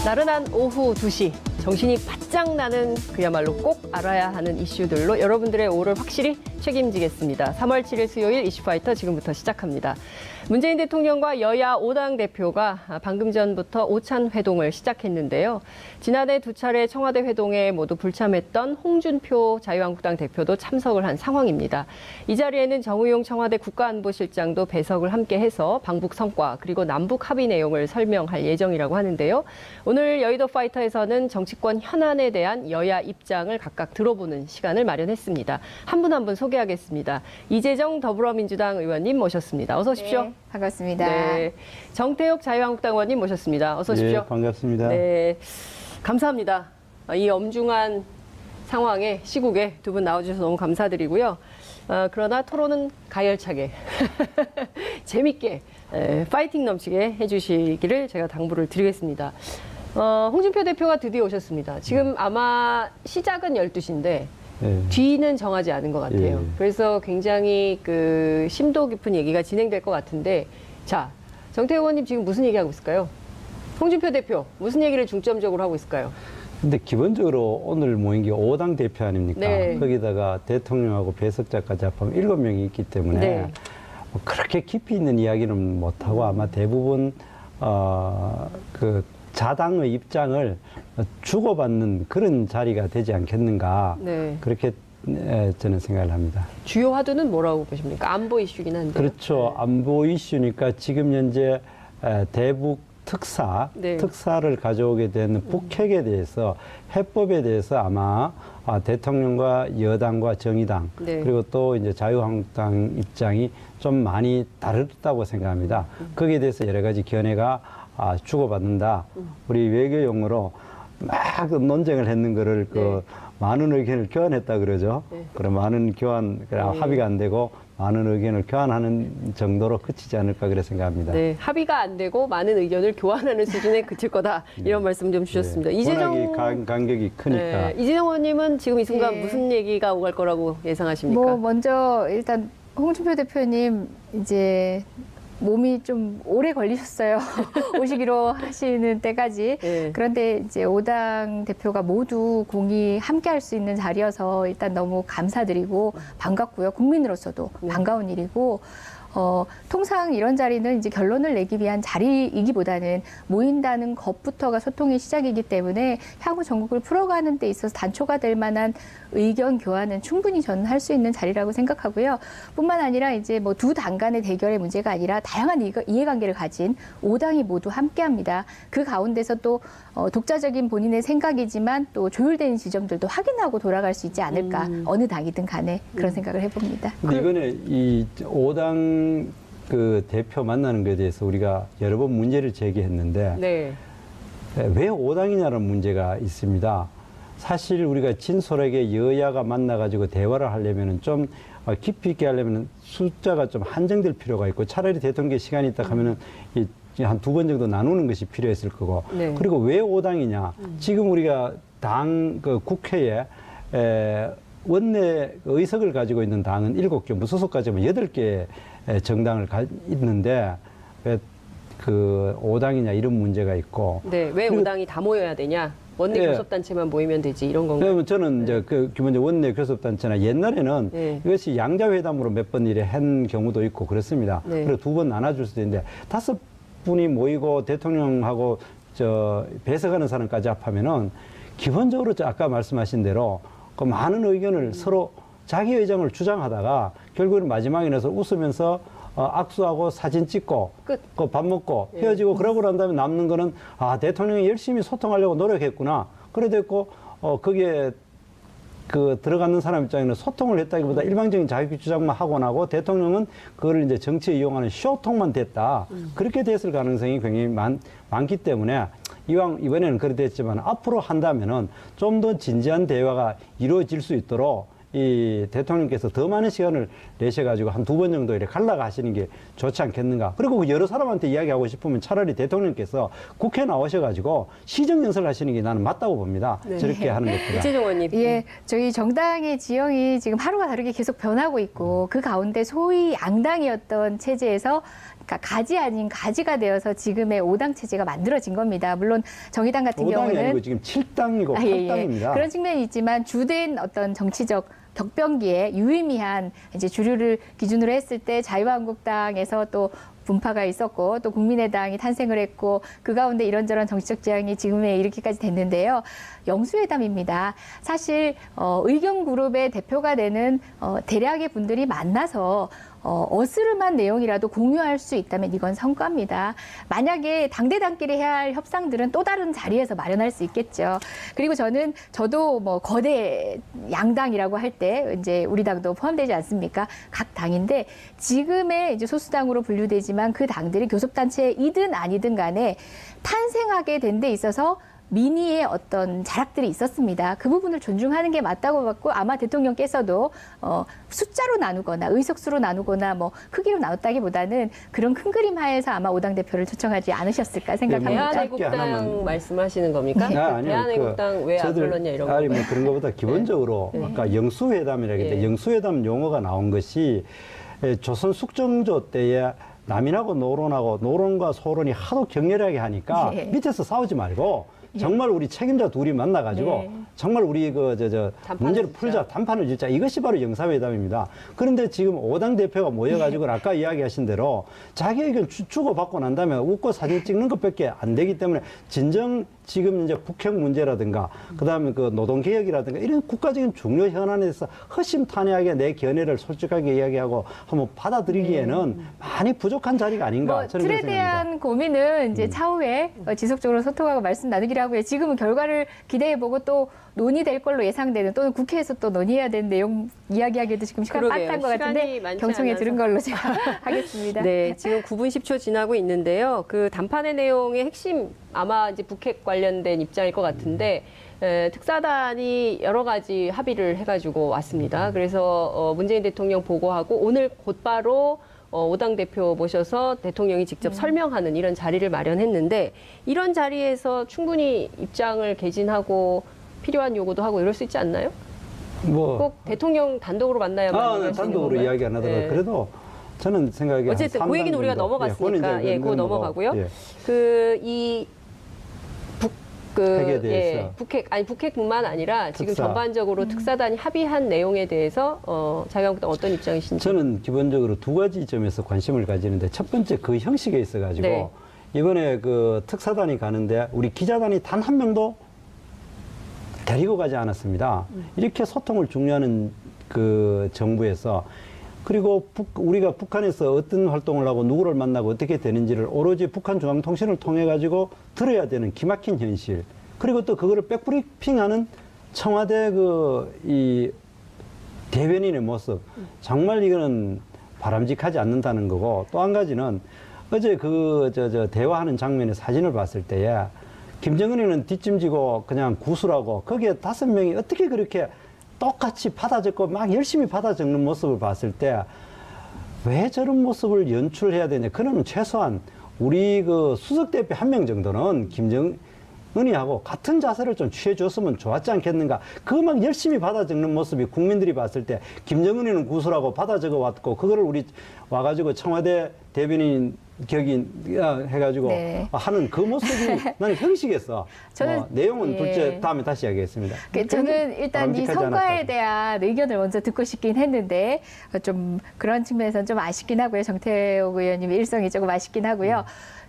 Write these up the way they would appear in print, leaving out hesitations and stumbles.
나른한 오후 2시, 정신이 바짝 나는 그야말로 꼭 알아야 하는 이슈들로 여러분들의 오후를 확실히 책임지겠습니다. 3월 7일 수요일 이슈파이터 지금부터 시작합니다. 문재인 대통령과 여야 5당 대표가 방금 전부터 오찬 회동을 시작했는데요. 지난해 두 차례 청와대 회동에 모두 불참했던 홍준표 자유한국당 대표도 참석을 한 상황입니다. 이 자리에는 정의용 청와대 국가안보실장도 배석을 함께해서 방북 성과 그리고 남북 합의 내용을 설명할 예정이라고 하는데요. 오늘 여의도 파이터에서는 정치권 현안에 대한 여야 입장을 각각 들어보는 시간을 마련했습니다. 한 분 한 분 소개하겠습니다. 이재정 더불어민주당 의원님 모셨습니다. 어서 오십시오. 네, 반갑습니다. 네, 정태욱 자유한국당 의원님 모셨습니다. 어서 오십시오. 네, 반갑습니다. 네, 감사합니다. 이 엄중한 상황에 시국에 두 분 나와주셔서 너무 감사드리고요. 그러나 토론은 가열차게 재밌게 파이팅 넘치게 해주시기를 제가 당부를 드리겠습니다. 홍준표 대표가 드디어 오셨습니다. 지금 아마 시작은 12시인데 네. 뒤는 정하지 않은 것 같아요. 예. 그래서 굉장히 그 심도 깊은 얘기가 진행될 것 같은데, 자, 정태욱 의원님 지금 무슨 얘기하고 있을까요? 홍준표 대표 무슨 얘기를 중점적으로 하고 있을까요? 근데 기본적으로 오늘 모인 게 5당 대표 아닙니까? 네. 거기다가 대통령하고 배석자까지 합하면 7명이 있기 때문에 네. 뭐 그렇게 깊이 있는 이야기는 못하고 아마 대부분 그 자당의 입장을 주고받는 그런 자리가 되지 않겠는가. 네. 그렇게 저는 생각을 합니다. 주요 화두는 뭐라고 보십니까? 안보 이슈긴 한데. 그렇죠. 안보 이슈니까 지금 현재 대북 네. 특사를 가져오게 되는 북핵에 대해서 해법에 대해서 아마 대통령과 여당과 정의당 네. 그리고 또 이제 자유한국당 입장이 좀 많이 다르다고 생각합니다. 거기에 대해서 여러 가지 견해가 주고받는다. 우리 외교 용어로 막 논쟁을 했는 거를 그 많은 의견을 교환했다 그러죠. 네. 그럼 많은 교환 합의가 안 되고 많은 의견을 교환하는 정도로 그치지 않을까 그래 생각합니다. 네, 합의가 안 되고 많은 의견을 교환하는 수준에 그칠 거다. 이런 말씀 좀 주셨습니다. 네. 이재정 간격이 크니까. 네, 이재정 의원님은 지금 이 순간 네. 무슨 얘기가 오갈 거라고 예상하십니까? 뭐 먼저 일단 홍준표 대표님 이제 몸이 좀 오래 걸리셨어요. 오시기로 하시는 때까지. 네. 그런데 이제 5당 대표가 모두 공이 함께 할 수 있는 자리여서 일단 너무 감사드리고 반갑고요. 국민으로서도 네. 반가운 일이고 통상 이런 자리는 이제 결론을 내기 위한 자리이기보다는 모인다는 것부터가 소통의 시작이기 때문에 향후 전국을 풀어가는 데 있어서 단초가 될 만한 의견 교환은 충분히 저는 할 수 있는 자리라고 생각하고요. 뿐만 아니라 이제 뭐 두 당 간의 대결의 문제가 아니라 다양한 이해관계를 가진 5당이 모두 함께합니다. 그 가운데서 또 독자적인 본인의 생각이지만 또 조율된 지점들도 확인하고 돌아갈 수 있지 않을까. 어느 당이든 간에 그런 생각을 해봅니다. 근데 이번에 이 5당 그 대표 만나는 것에 대해서 우리가 여러 번 문제를 제기했는데 네. 왜 5당이냐는 문제가 있습니다. 사실 우리가 진솔하게 여야가 만나가지고 대화를 하려면 좀 깊이 있게 하려면 숫자가 좀 한정될 필요가 있고 차라리 대통령 시간이 있다 하면은 한 2번 정도 나누는 것이 필요했을 거고. 네. 그리고 왜 5당이냐? 지금 우리가 그 국회에 원내 의석을 가지고 있는 당은 7개, 무소속까지 하면 8개 정당을 있는데 왜 그 5당이냐 이런 문제가 있고. 네, 왜 5당이 다 모여야 되냐? 원내 교섭단체만 모이면 되지 이런 건가요? 그러면 저는 이제 그 기본적으로 원내 교섭단체나 옛날에는 이것이 양자회담으로 몇 번 일에 한 경우도 있고 그렇습니다. 네. 그리고 2번 나눠줄 수도 있는데 5분이 모이고 대통령하고 배석하는 사람까지 합하면은 기본적으로 아까 말씀하신 대로 그 많은 의견을 서로 자기 의장을 주장하다가 결국은 마지막에 나서 웃으면서 악수하고 사진 찍고 끝. 그 밥 먹고 헤어지고 그러고 난 다음에 남는 거는 대통령이 열심히 소통하려고 노력했구나. 그래 됐고 거기에 그 들어가는 사람 입장에는 소통을 했다기보다 일방적인 자기 주장만 하고 나고 대통령은 그거를 이제 정치에 이용하는 쇼통만 됐다. 그렇게 됐을 가능성이 굉장히 많기 때문에 이번에는 그렇게 됐지만 앞으로 한다면은 좀 더 진지한 대화가 이루어질 수 있도록 이 대통령께서 더 많은 시간을 내셔가지고 한 2번 정도 이렇게 갈라가시는 게 좋지 않겠는가. 그리고 여러 사람한테 이야기하고 싶으면 차라리 대통령께서 국회 나오셔가지고 시정연설 하시는 게 나는 맞다고 봅니다. 네. 저렇게 하는 것보다. 이재정 의원님. 예, 저희 정당의 지형이 지금 하루가 다르게 계속 변하고 있고 그 가운데 소위 양당이었던 체제에서 그러니까 가지 아닌 가지가 되어서 지금의 5당 체제가 만들어진 겁니다. 물론 정의당 같은 5당이 경우는 아니고 지금 7당이고 아, 예, 8당입니다. 그런 측면이 있지만 주된 어떤 정치적 격변기에 유의미한 이제 주류를 기준으로 했을 때 자유한국당에서 또 분파가 있었고 또 국민의당이 탄생을 했고 그 가운데 이런저런 정치적 지향이 지금에 이렇게까지 됐는데요. 영수회담입니다. 사실 의견 그룹의 대표가 되는 대략의 분들이 만나서 어스름한 내용이라도 공유할 수 있다면 이건 성과입니다. 만약에 당대당끼리 해야 할 협상들은 또 다른 자리에서 마련할 수 있겠죠. 그리고 저도 뭐 거대 양당이라고 할 때 이제 우리 당도 포함되지 않습니까? 각 당인데 지금의 이제 소수당으로 분류되지만 그 당들이 교섭단체이든 아니든 간에 탄생하게 된 데 있어서 민의의 어떤 자락들이 있었습니다. 그 부분을 존중하는 게 맞다고 봤고 아마 대통령께서도 숫자로 나누거나 의석수로 나누거나 뭐 크기로 나눴다기보다는 그런 큰 그림 하에서 아마 5당 대표를 초청하지 않으셨을까 생각합니다. 대한애국당 말씀하시는 겁니까? 아니요. 대한애국당 왜 안 불렀냐 이런 거. 아니 뭐 그런 것보다 기본적으로 아까 영수회담이라고 했는데 영수회담 용어가 나온 것이 조선 숙정조 때에 남인하고 노론과 소론이 하도 격렬하게 하니까 밑에서 싸우지 말고 정말 우리 책임자 둘이 만나가지고 정말 우리 문제를 풀자, 단판을 짓자. 이것이 바로 영사회담입니다. 그런데 지금 5당 대표가 모여가지고 아까 이야기하신 대로 자기 의견 주고받고 난 다음에 웃고 사진 찍는 것밖에 안 되기 때문에 진정 지금 이제 북핵 문제라든가 그다음에 그 노동개혁이라든가 이런 국가적인 중요 현안에 대해서 허심탄회하게 내 견해를 솔직하게 이야기하고 한번 받아들이기에는 많이 부족한 자리가 아닌가 저는 틀에 그렇게 대한 생각합니다. 고민은 이제 차후에 지속적으로 소통하고 말씀 나누기로 하고요. 지금은 결과를 기대해보고 또 논의될 걸로 예상되는 또는 국회에서 또 논의해야 되는 내용 이야기하기도 지금 시간 빠듯한 것 같은데 경청에 들은 걸로 제가 하겠습니다. 네, 지금 9분 10초 지나고 있는데요. 그 담판의 내용의 핵심 아마 이제 북핵 관련된 입장일 것 같은데 특사단이 여러 가지 합의를 해가지고 왔습니다. 그래서 문재인 대통령 보고하고 오늘 곧바로 5당 대표 모셔서 대통령이 직접 설명하는 이런 자리를 마련했는데 이런 자리에서 충분히 입장을 개진하고 필요한 요구도 하고 이럴 수 있지 않나요? 꼭 대통령 단독으로 만나야만 할 수 있는 단독으로 건가요? 이야기 안 하더라도 그래도 저는 생각에 어쨌든 그 얘기는 우리가 넘어갔으니까 그거 넘어가고요. 핵에 대해서. 북핵뿐만 아니라 지금 특사. 전반적으로 특사단이 합의한 내용에 대해서 자유한국당 어떤 입장이신지. 저는 기본적으로 두 가지 점에서 관심을 가지는데 첫 번째 그 형식에 있어가지고 네. 이번에 그 특사단이 가는데 우리 기자단이 단 한 명도 데리고 가지 않았습니다. 이렇게 소통을 중요하는 그 정부에서 그리고 우리가 북한에서 어떤 활동을 하고 누구를 만나고 어떻게 되는지를 오로지 북한중앙통신을 통해 가지고 들어야 되는 기막힌 현실. 그리고 또 그거를 백브리핑하는 청와대 이 대변인의 모습. 정말 이거는 바람직하지 않는다는 거고 또 한 가지는 어제 대화하는 장면의 사진을 봤을 때에 김정은이는 뒷짐지고 그냥 구술하고 거기에 5명이 어떻게 그렇게 똑같이 받아 적고 막 열심히 받아 적는 모습을 봤을 때 왜 저런 모습을 연출해야 되냐. 그는 최소한 우리 그 수석 대표 한 명 정도는 김정은이하고 같은 자세를 좀 취해줬으면 좋았지 않겠는가. 그 막 열심히 받아 적는 모습이 국민들이 봤을 때 김정은이는 구술하고 받아 적어 왔고 그거를 우리 와가지고 청와대 대변인 해가지고 하는 그 모습이 나는 형식에서 내용은 둘째 다음에 다시 이야기했습니다. 저는 일단 이 성과에 대한 의견을 먼저 듣고 싶긴 했는데 좀 그런 측면에서는 좀 아쉽긴 하고요. 정태욱 의원님의 일성이 조금 아쉽긴 하고요.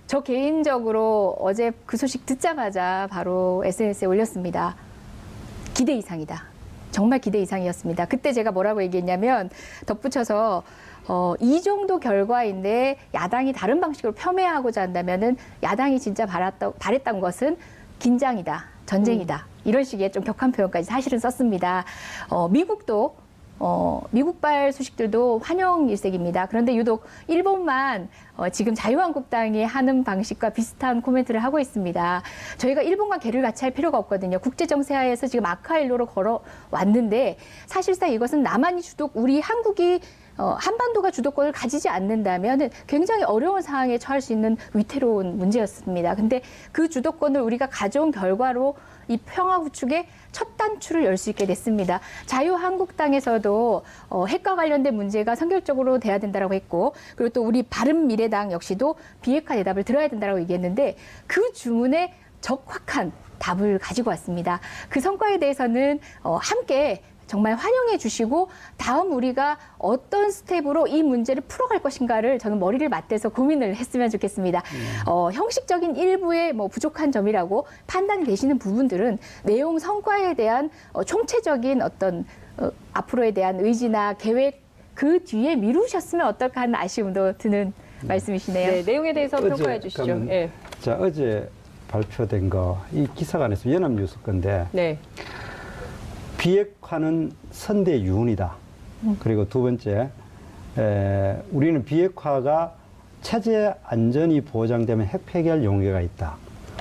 저 개인적으로 어제 그 소식 듣자마자 바로 SNS에 올렸습니다. 기대 이상이다. 정말 기대 이상이었습니다. 그때 제가 뭐라고 얘기했냐면 덧붙여서 이 정도 결과인데 야당이 다른 방식으로 폄훼하고자 한다면은 야당이 진짜 바랬던 것은 긴장이다, 전쟁이다. 이런 식의 좀 격한 표현까지 사실은 썼습니다. 미국도 미국발 소식들도 환영 일색입니다. 그런데 유독 일본만 지금 자유한국당이 하는 방식과 비슷한 코멘트를 하고 있습니다. 저희가 일본과 개를 같이 할 필요가 없거든요. 국제정세하에서 지금 아크아일로로 걸어왔는데 사실상 이것은 남한이 주독 우리 한국이 한반도가 주도권을 가지지 않는다면 굉장히 어려운 상황에 처할 수 있는 위태로운 문제였습니다. 근데 그 주도권을 우리가 가져온 결과로 이 평화 구축의 첫 단추를 열 수 있게 됐습니다. 자유한국당에서도 핵과 관련된 문제가 선결적으로 돼야 된다고 했고, 그리고 또 우리 바른미래당 역시도 비핵화 대답을 들어야 된다고 얘기했는데 그 주문에 적확한 답을 가지고 왔습니다. 그 성과에 대해서는 함께 정말 환영해 주시고 다음 우리가 어떤 스텝으로 이 문제를 풀어갈 것인가를 저는 머리를 맞대서 고민을 했으면 좋겠습니다. 형식적인 일부의 뭐 부족한 점이라고 판단이 되시는 부분들은 내용 성과에 대한 총체적인 어떤 앞으로에 대한 의지나 계획 그 뒤에 미루셨으면 어떨까 하는 아쉬움도 드는 말씀이시네요. 네, 내용에 대해서 평가해 주시죠. 그러면, 예. 자, 어제 발표된 거, 이 기사가 안에서 연합뉴스 건데, 네. 비핵화는 선대 유운이다. 그리고 두 번째, 우리는 비핵화가 체제 안전이 보장되면 핵 폐기할 용의가 있다.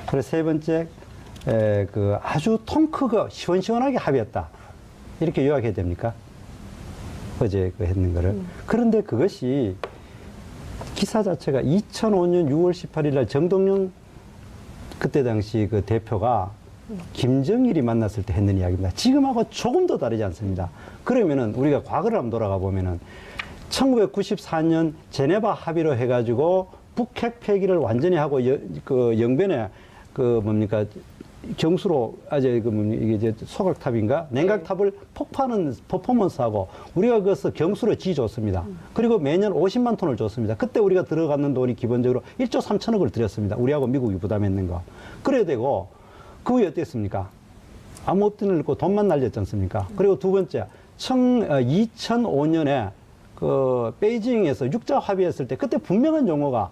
그리고 세 번째, 그 아주 통 크고 시원시원하게 합의했다. 이렇게 요약해야 됩니까? 어제 그 했는 거를. 그런데 그것이 기사 자체가 2005년 6월 18일 날 정동영 그때 당시 그 대표가 김정일이 만났을 때 했는 이야기입니다. 지금하고 조금 더 다르지 않습니다. 그러면은 우리가 과거를 한번 돌아가 보면은 1994년 제네바 합의로 해가지고 북핵 폐기를 완전히 하고 그 영변에 그 뭡니까 경수로 아재 그 이게 이제 소각탑인가 냉각탑을 폭파하는 퍼포먼스하고 우리가 그것을 경수로 지줬습니다. 그리고 매년 50만 톤을 줬습니다. 그때 우리가 들어갔는 돈이 기본적으로 1조 3천억을 들였습니다. 우리하고 미국이 부담했는 거. 그래야 되고 그 후에 어땠습니까? 아무 없던 일 없고 돈만 날렸지 않습니까? 그리고 두 번째, 2005년에 그 베이징에서 육자 합의했을 때 그때 분명한 용어가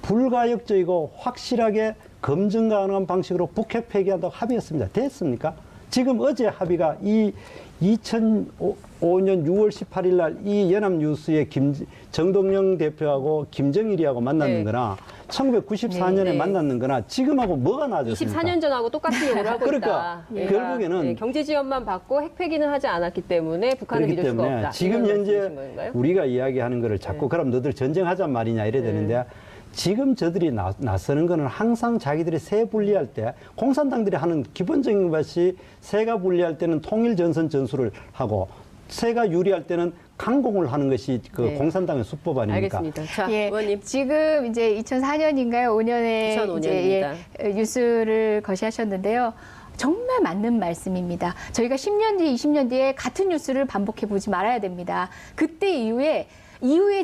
불가역적이고 확실하게 검증 가능한 방식으로 북핵 폐기한다고 합의했습니다. 됐습니까? 지금 어제 합의가 이 2005년 6월 18일 날 이 연합뉴스의 정동영 대표하고 김정일이하고 만났는 네. 거나 1994년에 네. 만났는 거나 지금하고 뭐가 나아졌습니까? 24년 전하고 똑같은 요구를 하고 그러니까 있다. 결국에는 경제 지원만 받고 핵 폐기는 하지 않았기 때문에 북한을 그렇기 믿을 수가 때문에 없다. 지금 이런 현재 말씀이신 건가요? 우리가 이야기하는 거를 자꾸 네. 그럼 너들 전쟁하자 말이냐 이래 되는데 지금 저들이 나서는 거는 항상 자기들이 세 분리할 때 공산당들이 하는 기본적인 것이 세가 분리할 때는 통일 전선 전술을 하고 세가 유리할 때는 강공을 하는 것이 그 네. 공산당의 수법 아닙니까? 알겠습니다. 자, 예, 의원님. 지금 이제 2004년인가요? 5년에 2005년입니다. 이제 뉴스를 거시하셨는데요. 정말 맞는 말씀입니다. 저희가 10년 뒤, 20년 뒤에 같은 뉴스를 반복해 보지 말아야 됩니다. 그때 이후에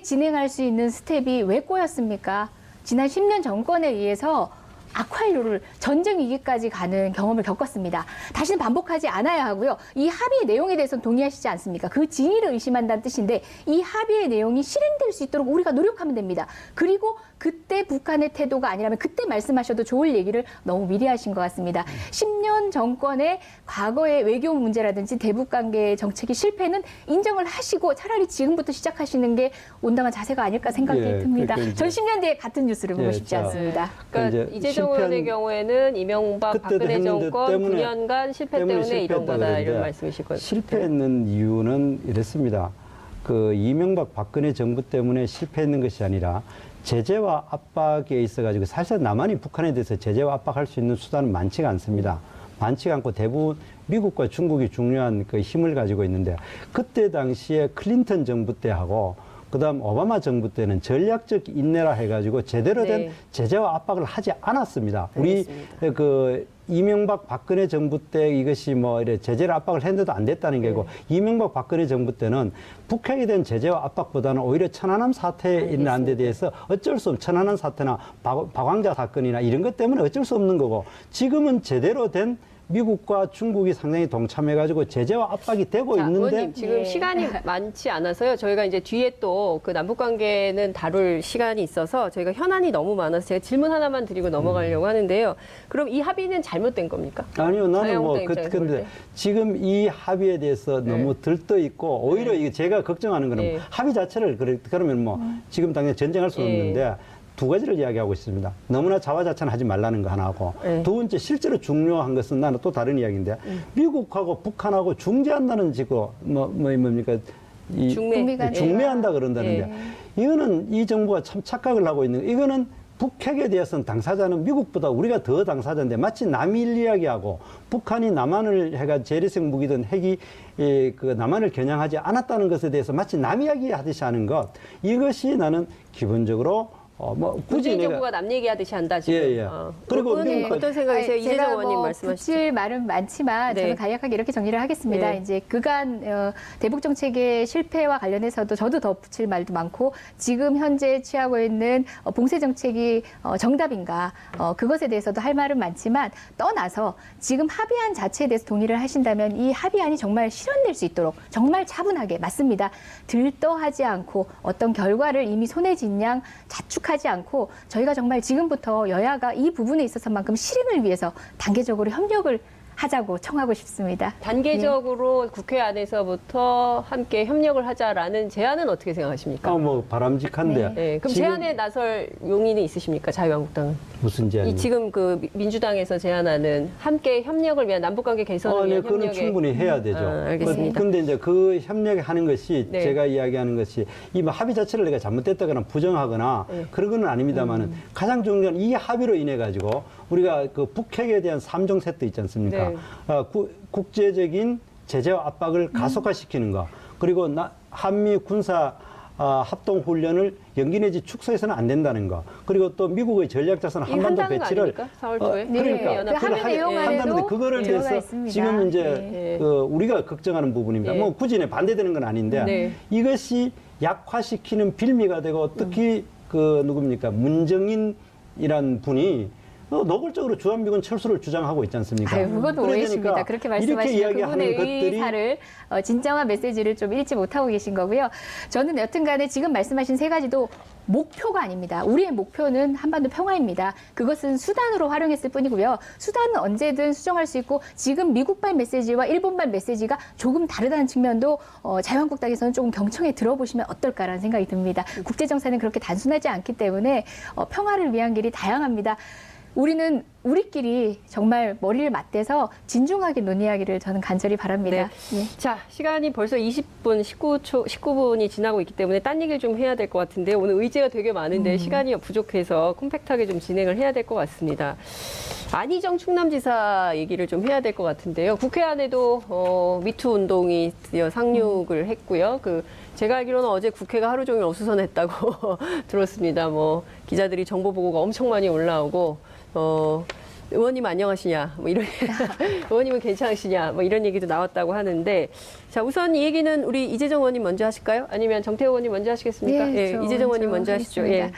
진행할 수 있는 스텝이 왜 꼬였습니까? 지난 10년 정권에 의해서 악화일로를 전쟁 위기까지 가는 경험을 겪었습니다. 다시는 반복하지 않아야 하고요. 이 합의의 내용에 대해서는 동의하시지 않습니까? 그 진위를 의심한다는 뜻인데 이 합의의 내용이 실행될 수 있도록 우리가 노력하면 됩니다. 그리고 그때 북한의 태도가 아니라면 그때 말씀하셔도 좋을 얘기를 너무 미리 하신 것 같습니다. 10년 정권의 과거의 외교 문제라든지 대북관계 정책의 실패는 인정을 하시고 차라리 지금부터 시작하시는 게 온당한 자세가 아닐까 생각이 예, 듭니다. 그러니까 전 10년 뒤에 같은 뉴스를 보고 예, 싶지 자, 않습니다. 그러니까 이제 이재정 실패한- 의원의 경우에는 이명박 그때도 박근혜 했는데 정권 때문에 9년간 실패 때문에 이런 실패했다 거다 이런 그러는데 말씀이실 거예요. 실패했는 이유는 이랬습니다. 그 이명박 박근혜 정부 때문에 실패했는 것이 아니라 제재와 압박에 있어가지고 사실 남한이 북한에 대해서 제재와 압박할 수 있는 수단은 많지가 않습니다. 많지가 않고 대부분 미국과 중국이 중요한 그 힘을 가지고 있는데 그때 당시에 클린턴 정부 때하고 그다음 오바마 정부 때는 전략적 인내라 해가지고 제대로 된 네. 제재와 압박을 하지 않았습니다. 우리 알겠습니다. 그 이명박 박근혜 정부 때 이것이 뭐 이래 제재를 압박을 했는데도 안 됐다는 게고 이명박 박근혜 정부 때는 북핵에 대한 제재와 압박보다는 오히려 천안함 사태에 있는 데 대해서 어쩔 수 없는 천안함 사태나 박왕자 사건이나 이런 것 때문에 어쩔 수 없는 거고 지금은 제대로 된 미국과 중국이 상당히 동참해가지고 제재와 압박이 되고 자, 있는데 의원님 지금 네. 시간이 많지 않아서요. 저희가 이제 뒤에 또 그 남북 관계는 다룰 시간이 있어서 저희가 현안이 너무 많아서 제가 질문 하나만 드리고 넘어가려고 하는데요. 그럼 이 합의는 잘못된 겁니까? 아니요, 나는 뭐, 자유한국당 입장에서 볼 근데 때. 지금 이 합의에 대해서 너무 들떠 있고, 오히려 이게 제가 걱정하는 거는 네. 합의 자체를, 그러면 뭐, 지금 당장 전쟁할 수는 예. 없는데, 두 가지를 이야기하고 있습니다. 너무나 자화자찬하지 말라는 거 하나고, 네. 두 번째, 실제로 중요한 것은 나는 또 다른 이야기인데, 미국하고 북한하고 중재한다는 지금, 뭡니까, 이 중매. 중매한다 그런다는데 이거는 이 정부가 참 착각을 하고 있는 거예요. 이거는 북핵에 대해서는 당사자는 미국보다 우리가 더 당사자인데 마치 남일 이야기하고 북한이 남한을 해가 재래식 무기든 핵이 그 남한을 겨냥하지 않았다는 것에 대해서 마치 남 이야기 하듯이 하는 것, 이것이 나는 기본적으로 뭐 굳이 문재인 정부가 남 얘기하듯이 한다 지금. 예. 그리고 의원님 미국 어떤 생각이세요? 이재정 제가 의원님 뭐 말씀하시죠. 붙일 말은 많지만 네. 저는 간략하게 이렇게 정리를 하겠습니다. 네. 이제 그간 대북 정책의 실패와 관련해서도 저도 더 붙일 말도 많고 지금 현재 취하고 있는 봉쇄 정책이 정답인가 그것에 대해서도 할 말은 많지만 떠나서 지금 합의안 자체에 대해서 동의를 하신다면 이 합의안이 정말 실현될 수 있도록 정말 차분하게 맞습니다. 들떠하지 않고 어떤 결과를 이미 손에 쥔 양 자축하지 않고 저희가 정말 지금부터 여야가 이 부분에 있어서만큼 실행을 위해서 단계적으로 협력을 하자고 청하고 싶습니다. 단계적으로 국회 안에서부터 함께 협력을 하자라는 제안은 어떻게 생각하십니까? 뭐 바람직한데 네, 그럼 지금 제안에 나설 용의는 있으십니까? 자유한국당은? 무슨 제안이? 지금 그 민주당에서 제안하는 함께 협력을 위한 남북관계 개선을 네, 위한 그거는 협력에 충분히 해야 되죠. 알겠습니다. 근데 이제 그 협력하는 것이 네. 제가 이야기하는 것이 이 합의 자체를 내가 잘못됐다거나 부정하거나 그런 건 아닙니다만은 가장 중요한 건 이 합의로 인해 가지고 우리가 그 북핵에 대한 3종 세트 있지 않습니까? 네. 국제적인 제재와 압박을 가속화시키는 거, 그리고 한미 군사 합동 훈련을 연기 내지 축소해서는 안 된다는 거, 그리고 또 미국의 전략 자산 한반도 배치를 4월 초에 그러니까 그 합의 내용 한다는데 안에도 그거를 들어가 대해서 있습니다. 지금 이제 네. 우리가 걱정하는 부분입니다. 네. 뭐 굳이 반대되는 건 아닌데 네. 이것이 약화시키는 빌미가 되고 특히 그 누굽니까 문정인이란 분이 노골적으로 주한미군 철수를 주장하고 있지 않습니까? 아유, 그것도 그러니까 오해십니다. 그렇게 말씀하시면 이야기하는 그분의 것들이 의사를 진정한 메시지를 좀 읽지 못하고 계신 거고요. 저는 여튼간에 지금 말씀하신 세 가지도 목표가 아닙니다. 우리의 목표는 한반도 평화입니다. 그것은 수단으로 활용했을 뿐이고요. 수단은 언제든 수정할 수 있고 지금 미국발 메시지와 일본발 메시지가 조금 다르다는 측면도 자유한국당에서는 조금 경청에 들어보시면 어떨까라는 생각이 듭니다. 국제정세는 그렇게 단순하지 않기 때문에 평화를 위한 길이 다양합니다. 우리는 우리끼리 정말 머리를 맞대서 진중하게 논의하기를 저는 간절히 바랍니다. 네. 예. 자, 시간이 벌써 20분, 19분이 지나고 있기 때문에 딴 얘기를 좀 해야 될 것 같은데 오늘 의제가 되게 많은데 시간이 부족해서 콤팩트하게 좀 진행을 해야 될 것 같습니다. 안희정 충남지사 얘기를 좀 해야 될 것 같은데요. 국회 안에도 미투 운동이 드디어 상륙을 했고요. 제가 알기로는 어제 국회가 하루 종일 어수선했다고 들었습니다. 뭐 기자들이 정보 보고가 엄청 많이 올라오고 의원님 안녕하시냐, 뭐 이런 의원님은 괜찮으시냐, 뭐 이런 얘기도 나왔다고 하는데, 자 우선 이 얘기는 우리 이재정 의원님 먼저 하실까요? 아니면 정태호 의원님 먼저 하시겠습니까? 예, 이재정 의원님 먼저 하시죠. 하겠습니다.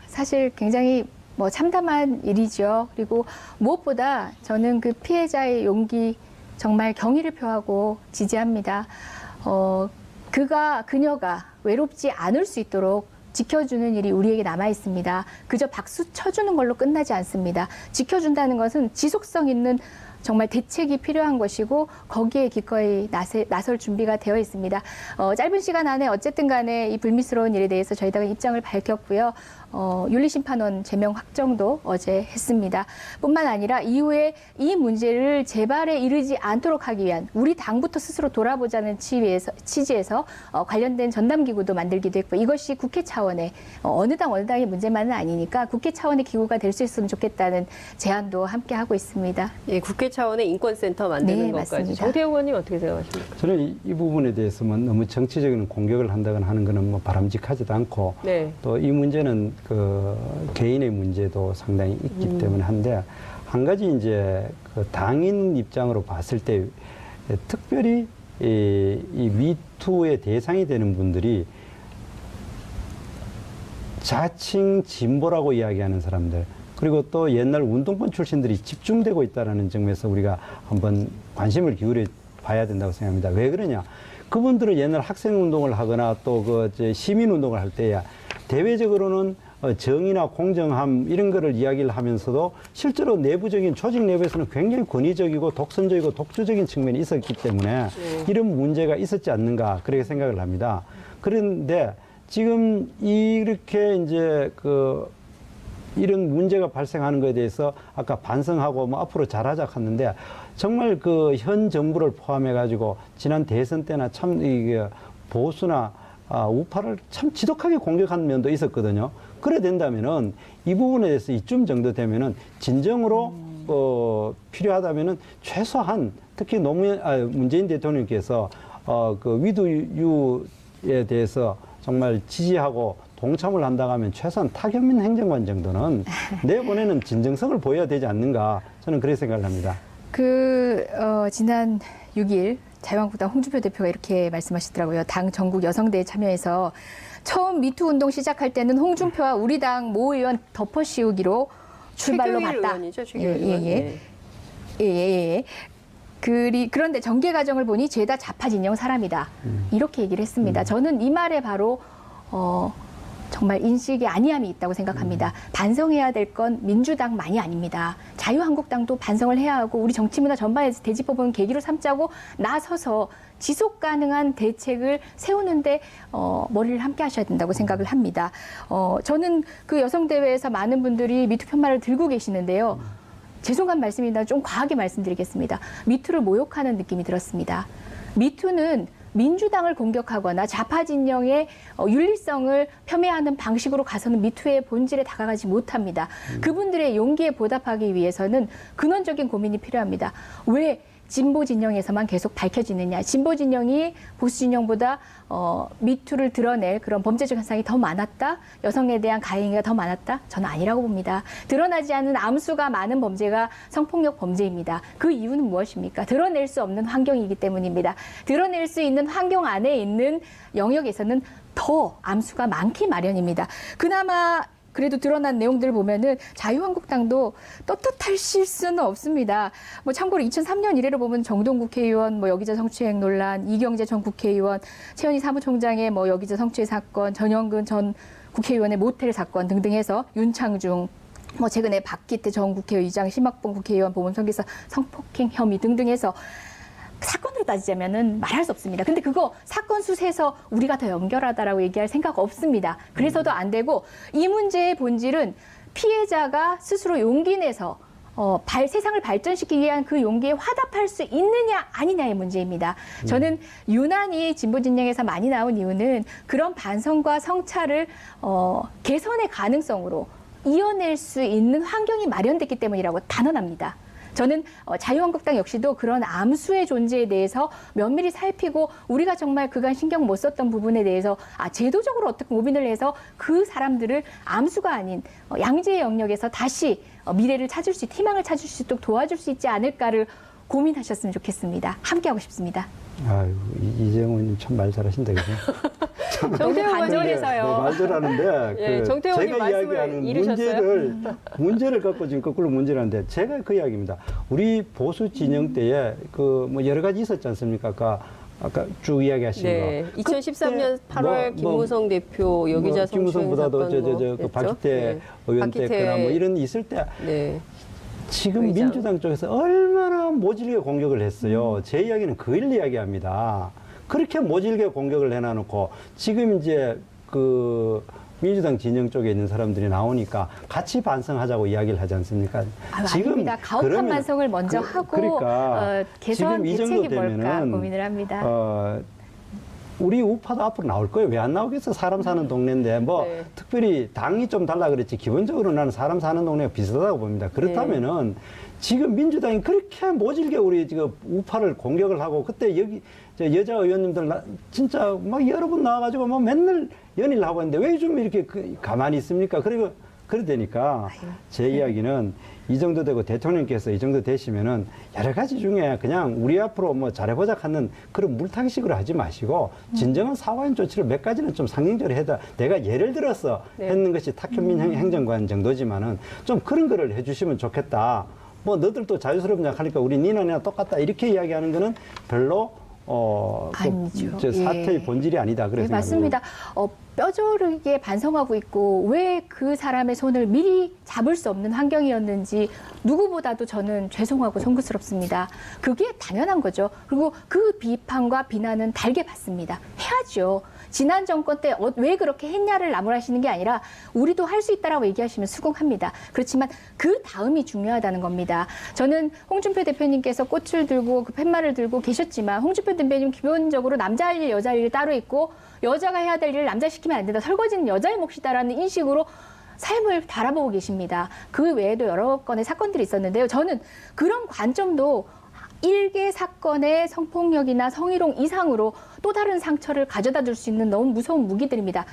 사실 굉장히 참담한 일이죠. 그리고 무엇보다 저는 그 피해자의 용기 정말 경의를 표하고 지지합니다. 그녀가 외롭지 않을 수 있도록 지켜주는 일이 우리에게 남아 있습니다. 그저 박수 쳐주는 걸로 끝나지 않습니다. 지켜준다는 것은 지속성 있는 정말 대책이 필요한 것이고 거기에 기꺼이 나설 준비가 되어 있습니다. 짧은 시간 안에 어쨌든 간에 이 불미스러운 일에 대해서 저희가 입장을 밝혔고요. 윤리심판원 제명 확정도 어제 했습니다. 뿐만 아니라 이후에 이 문제를 재발에 이르지 않도록 하기 위한 우리 당부터 스스로 돌아보자는 취지에서 관련된 전담기구도 만들기도 했고 이것이 국회 차원의 어느 당의 문제만은 아니니까 국회 차원의 기구가 될 수 있으면 좋겠다는 제안도 함께 하고 있습니다. 예, 국회 차원의 인권센터 만드는 네, 것까지. 맞습니다. 정태호 의원님 어떻게 생각하십니까? 저는 이 부분에 대해서만 너무 정치적인 공격을 한다거나 하는 것은 뭐 바람직하지도 않고 네. 또 이 문제는 그 개인의 문제도 상당히 있기 때문에 한데 한 가지 이제 그 당인 입장으로 봤을 때 특별히 이 미투의 대상이 되는 분들이 자칭 진보라고 이야기하는 사람들 그리고 또 옛날 운동권 출신들이 집중되고 있다는 점에서 우리가 한번 관심을 기울여 봐야 된다고 생각합니다. 왜 그러냐? 그분들은 옛날 학생 운동을 하거나 또 시민 운동을 할 때야 대외적으로는 정의나 공정함 이런 거를 이야기를 하면서도 실제로 내부적인 조직 내부에서는 굉장히 권위적이고 독선적이고 독주적인 측면이 있었기 때문에 이런 문제가 있었지 않는가 그렇게 생각을 합니다. 그런데 지금 이렇게 이제 이런 문제가 발생하는 것에 대해서 아까 반성하고 뭐 앞으로 잘하자 했는데 정말 그 현 정부를 포함해 가지고 지난 대선 때나 참 이게 보수나 우파를 참 지독하게 공격한 면도 있었거든요. 그래 된다면은 이 부분에 대해서 이쯤 정도 되면은 진정으로 필요하다면은 최소한 특히 문재인 대통령께서 그 위두유에 대해서 정말 지지하고 동참을 한다고 하면 최소한 타경민 행정관 정도는 내보내는 진정성을 보여야 되지 않는가, 저는 그렇게 생각을 합니다. 지난 6일 자유한국당 홍준표 대표가 이렇게 말씀하시더라고요. 당 전국 여성대회 참여해서 처음 미투 운동 시작할 때는 홍준표와 우리 당 모 의원 덮어씌우기로 출발로 최규일 갔다. 의원이죠, 최규일 의원. 예. 그런데 전개 과정을 보니 죄다 좌파 진영 사람이다. 이렇게 얘기를 했습니다. 저는 이 말에 바로 정말 인식의 아니함이 있다고 생각합니다. 반성해야 될 건 민주당만이 아닙니다. 자유한국당도 반성을 해야 하고 우리 정치문화 전반에서 되짚어보는 계기로 삼자고 나서서 지속 가능한 대책을 세우는데 머리를 함께 하셔야 된다고 생각을 합니다. 저는 그 여성대회에서 많은 분들이 미투 편말을 들고 계시는데요. 죄송한 말씀입니다. 좀 과하게 말씀드리겠습니다. 미투를 모욕하는 느낌이 들었습니다. 미투는 민주당을 공격하거나 좌파 진영의 윤리성을 폄훼하는 방식으로 가서는 미투의 본질에 다가가지 못합니다. 그분들의 용기에 보답하기 위해서는 근원적인 고민이 필요합니다. 왜 진보 진영에서만 계속 밝혀지느냐. 진보 진영이 보수 진영보다 미투를 드러낼 그런 범죄적 현상이 더 많았다. 여성에 대한 가해행위가 더 많았다. 저는 아니라고 봅니다. 드러나지 않은 암수가 많은 범죄가 성폭력 범죄입니다. 그 이유는 무엇입니까? 드러낼 수 없는 환경이기 때문입니다. 드러낼 수 있는 환경 안에 있는 영역에서는 더 암수가 많기 마련입니다. 그나마 그래도 드러난 내용들을 보면은 자유한국당도 떳떳할 실수는 없습니다. 참고로 2003년 이래로 보면 정동 국회의원, 여기자 성추행 논란, 이경재 전 국회의원, 최현희 사무총장의 여기자 성추행 사건, 전영근 전 국회의원의 모텔 사건 등등 해서 윤창중, 최근에 박기태 전 국회의장, 심학봉 국회의원 보문성기사 성폭행 혐의 등등 해서 사건으로 따지자면은 말할 수 없습니다. 근데 그거 사건 수세에서 우리가 더 연결하다라고 얘기할 생각 없습니다. 그래서도 안 되고 이 문제의 본질은 피해자가 스스로 용기 내서 세상을 발전시키기 위한 그 용기에 화답할 수 있느냐 아니냐의 문제입니다. 저는 유난히 진보 진영에서 많이 나온 이유는 그런 반성과 성찰을 개선의 가능성으로 이어낼 수 있는 환경이 마련됐기 때문이라고 단언합니다. 저는 자유한국당 역시도 그런 암수의 존재에 대해서 면밀히 살피고 우리가 정말 그간 신경 못 썼던 부분에 대해서 제도적으로 어떻게 고민을 해서 그 사람들을 암수가 아닌 양지의 영역에서 다시 미래를 찾을 수, 희망을 찾을 수 있도록 도와줄 수 있지 않을까를 고민하셨으면 좋겠습니다. 함께하고 싶습니다. 아유, 이재용 의원님 참 말 잘하신다, 그죠? 정태호 의원님께서요. 말 잘하는데 예, 정태호 의원님 제가 이야기하는 문제를 갖고 지금 거꾸로 문제를 하는데 제가 그 이야기입니다. 우리 보수 진영 때에 여러 가지 있었지 않습니까? 아까 쭉 이야기하신 네, 거. 2013년 8월 김무성 대표 여기자 성추행 김무성보다도 사건 박기태 의원 때거나 이런 있을 때 지금 의장. 민주당 쪽에서 얼마나 모질게 공격을 했어요. 제 이야기는 그걸 이야기합니다. 그렇게 모질게 공격을 해놔놓고 지금 이제 민주당 진영 쪽에 있는 사람들이 나오니까 같이 반성하자고 이야기를 하지 않습니까? 아닙니다. 가혹한 반성을 먼저 하고 그러니까 개선 지금 이 대책이 정도 뭘까 되면은 고민을 합니다. 우리 우파도 앞으로 나올 거예요. 왜 안 나오겠어? 사람 사는 동네인데 네. 특별히 당이 좀 달라 그랬지 기본적으로 나는 사람 사는 동네가 비슷하다고 봅니다. 그렇다면은 지금 민주당이 그렇게 모질게 우리 지금 우파를 공격을 하고 그때 여기 여자 의원님들 진짜 막 여러 분 나와가지고 막 맨날 연일을 하고 있는데 왜 좀 이렇게 가만히 있습니까? 그래 되니까 제 이야기는 이 정도 되고 대통령께서 이 정도 되시면은 여러 가지 중에 그냥 우리 앞으로 잘해보자 하는 그런 물타기식으로 하지 마시고 진정한 사과인 조치를 몇 가지는 좀 상징적으로 해다 내가 예를 들어서 했는 것이 탁현민 행정관 정도지만은 좀 그런 거를 해주시면 좋겠다. 너들도 자유스럽냐 하니까 우리 니나나 똑같다 이렇게 이야기하는 거는 별로 아니죠. 사태의 본질이 아니다. 그래서 맞습니다. 뼈저리게 반성하고 있고 왜 그 사람의 손을 미리 잡을 수 없는 환경이었는지 누구보다도 저는 죄송하고 송구스럽습니다. 그게 당연한 거죠. 그리고 그 비판과 비난은 달게 받습니다. 해야죠. 지난 정권 때 왜 그렇게 했냐를 나무라시는 게 아니라 우리도 할 수 있다라고 얘기하시면 수긍합니다. 그렇지만 그 다음이 중요하다는 겁니다. 저는 홍준표 대표님께서 꽃을 들고 그 팻말을 들고 계셨지만 홍준표 대표님 기본적으로 남자 할 일, 여자 할 일이 따로 있고 여자가 해야 될 일을 남자 시키면 안 된다. 설거지는 여자의 몫이다라는 인식으로 삶을 바라보고 계십니다. 그 외에도 여러 건의 사건들이 있었는데요. 저는 그런 관점도 일개 사건의 성폭력이나 성희롱 이상으로 또 다른 상처를 가져다 줄 수 있는 너무 무서운 무기들입니다.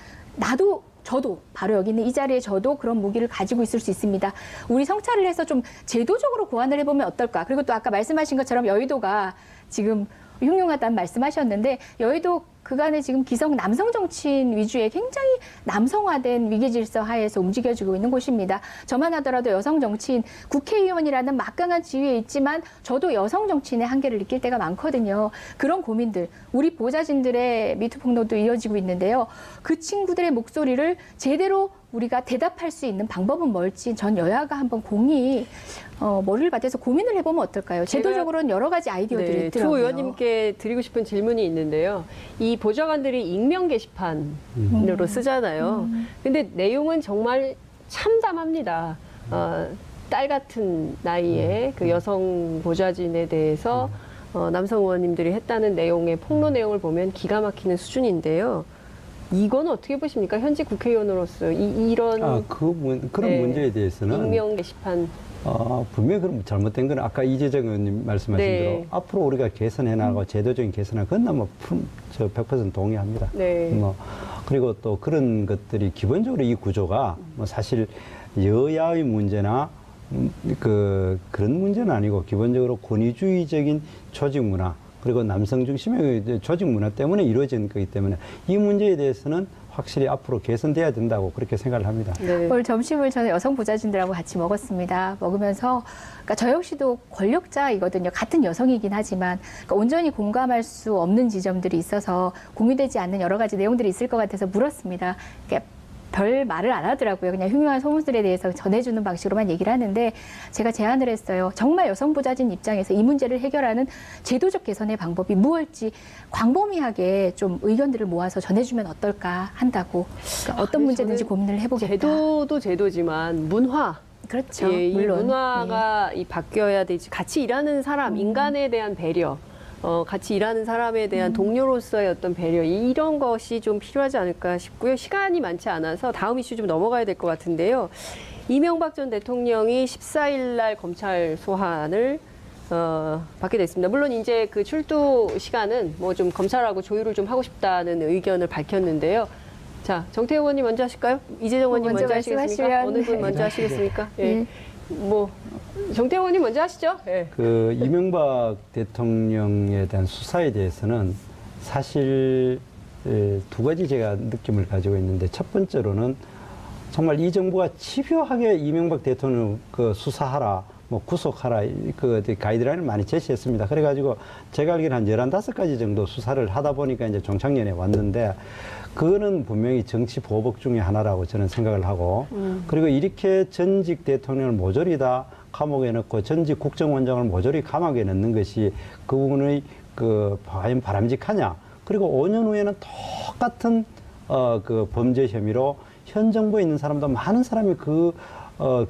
저도 바로 여기 있는 이 자리에 저도 그런 무기를 가지고 있을 수 있습니다. 우리 성찰을 해서 좀 제도적으로 고안을 해보면 어떨까. 그리고 또 아까 말씀하신 것처럼 여의도가 지금 흉흉하다는 말씀하셨는데 여의도 그간에 지금 기성 남성 정치인 위주의 굉장히 남성화된 위계 질서 하에서 움직여지고 있는 곳입니다. 저만 하더라도 여성 정치인, 국회의원이라는 막강한 지위에 있지만 저도 여성 정치인의 한계를 느낄 때가 많거든요. 그런 고민들, 우리 보좌진들의 미투 폭로도 이어지고 있는데요. 그 친구들의 목소리를 제대로 우리가 대답할 수 있는 방법은 뭘지 전 여야가 한번 공히 머리를 받아서 고민을 해보면 어떨까요? 제도적으로는 여러 가지 아이디어들이 있더라고요. 두 의원님께 드리고 싶은 질문이 있는데요. 이 보좌관들이 익명 게시판으로 쓰잖아요. 근데 내용은 정말 참담합니다. 딸 같은 나이에 그 여성 보좌진에 대해서 남성 의원님들이 했다는 내용의 폭로 내용을 보면 기가 막히는 수준인데요. 이건 어떻게 보십니까? 현직 국회의원으로서 이런 그런 문제에 대해서는 익명 게시판 분명히 그럼 잘못된 건 아까 이재정 의원님 말씀하신 대로 앞으로 우리가 개선해 나가고 제도적인 개선하고 그건 뭐 100% 동의합니다. 그리고 또 그런 것들이 기본적으로 이 구조가 뭐 사실 여야의 문제나 그런 문제는 아니고 기본적으로 권위주의적인 조직 문화 그리고 남성 중심의 조직 문화 때문에 이루어진 거기 때문에 이 문제에 대해서는 확실히 앞으로 개선돼야 된다고 그렇게 생각을 합니다. 오늘 점심을 저는 여성 보좌진들하고 같이 먹었습니다. 먹으면서 그러니까 저 역시도 권력자이거든요. 같은 여성이긴 하지만 그러니까 온전히 공감할 수 없는 지점들이 있어서 공유되지 않는 여러 가지 내용들이 있을 것 같아서 물었습니다. 그러니까 별 말을 안 하더라고요. 그냥 흉흉한 소문들에 대해서 전해주는 방식으로만 얘기를 하는데 제가 제안을 했어요. 정말 여성 보좌진 입장에서 이 문제를 해결하는 제도적 개선의 방법이 무엇일지 광범위하게 좀 의견들을 모아서 전해주면 어떨까 한다고 그러니까 어떤 문제든지 고민을 해보겠다. 제도도 제도지만 문화. 그렇죠. 이 물론. 문화가 바뀌어야 되지. 같이 일하는 사람, 인간에 대한 배려. 같이 일하는 사람에 대한 동료로서의 어떤 배려 이런 것이 좀 필요하지 않을까 싶고요. 시간이 많지 않아서 다음 이슈 좀 넘어가야 될 것 같은데요. 이명박 전 대통령이 14일 날 검찰 소환을 받게 됐습니다. 물론 이제 그 출두 시간은 뭐 좀 검찰하고 조율을 좀 하고 싶다는 의견을 밝혔는데요. 자, 정태호 의원님 먼저 하실까요? 이재정 의원님 먼저 하시겠습니까? 어느 분 먼저 하시겠습니까? 예. 뭐 정태호 의원님 먼저 하시죠. 예. 그 이명박 대통령에 대한 수사에 대해서는 사실 두 가지 제가 느낌을 가지고 있는데 첫 번째로는 정말 이 정부가 집요하게 이명박 대통령 그 수사하라, 뭐 구속하라 그 가이드라인을 많이 제시했습니다. 그래가지고 제가 알기로는 한 15가지 정도 수사를 하다 보니까 이제 종착년에 왔는데 그거는 분명히 정치 보복 중에 하나라고 저는 생각을 하고 그리고 이렇게 전직 대통령을 모조리 다 감옥에 넣고 전직 국정원장을 모조리 감옥에 넣는 것이 그 부분의 과연 바람직하냐. 그리고 5년 후에는 똑같은 그 범죄 혐의로 현 정부에 있는 사람도 많은 사람이